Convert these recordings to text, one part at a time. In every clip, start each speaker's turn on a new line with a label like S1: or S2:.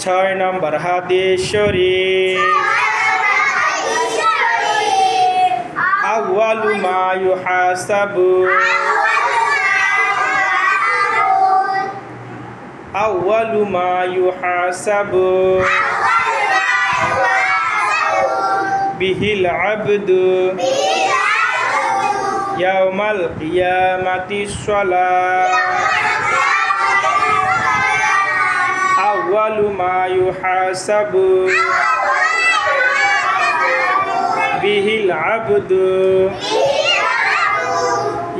S1: 6 নম্বর হাদিস শরীফ আউয়ালু মা ইউহাসাবু আউয়ালু মা ইউহাসাবু বিহিল আবদু ইয়াউমাল কিয়ামাতিস সালাত আউয়ালু মা ইউহাসাবু বিহিল আবদু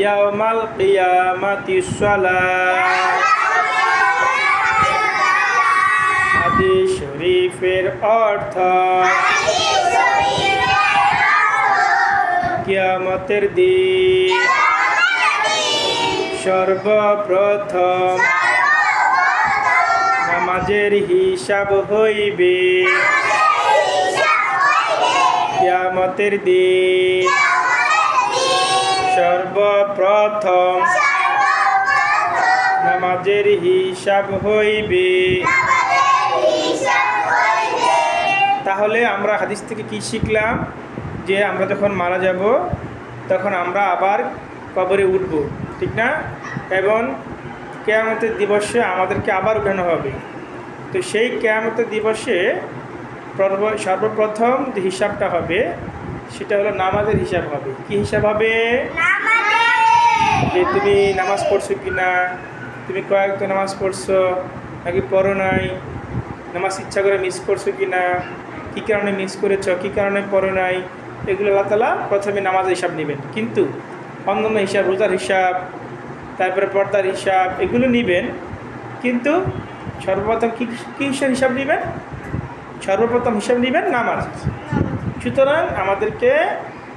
S1: ইয়াউমাল কিয়ামাতিস সালাত। হাদিস শরীফের অর্থ কিয়ামতের দিন সর্বপ্রথম নামাজের হিসাব হইবে। কিয়ামতের দিন সর্বপ্রথম নামাজের হিসাব হইবে। তাহলে আমরা হাদিস থেকে কি শিখলাম? যে আমরা যখন মারা যাব তখন আমরা আবার কবরে উঠব, ঠিক না? এবং কিয়ামতের দিবসে আমাদেরকে আবার উঠানো হবে। তো সেই কিয়ামতের দিবসে সর্বপ্রথম যে হিসাবটা হবে সেটা হলো নামাজের হিসাব হবে। কি হিসাব হবে? যে তুমি নামাজ পড়ছো কি না, তুমি কয়েকটা নামাজ পড়ছো নাকি পড়ো নাই, নামাজ ইচ্ছা করে মিস করছো কি না, কী কারণে মিস করেছো, কী কারণে পড়ো নাই, এগুলো আল্লাহ তাআলা প্রথমে নামাজের হিসাব নেবেন। কিন্তু অন্যান্য হিসাব, রোজার হিসাব, তারপরে পর্দার হিসাব, এগুলো নেবেন। কিন্তু সর্বপ্রথম কী হিসাব নেবেন? সর্বপ্রথম হিসাব নেবেন নামাজ। সুতরাং আমাদেরকে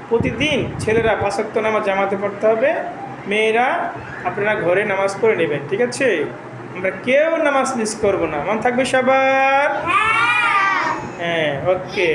S1: প্রতিদিন ছেলেরা 5 ওয়াক্ত নামাজ জামাতে পড়তে হবে, মেয়েরা আপনারা ঘরে নামাজ পড়ে নেবেন, ঠিক আছে? আমরা কেউ নামাজ মিস করব না, মন থাকবে সবার? হ্যাঁ, ওকে।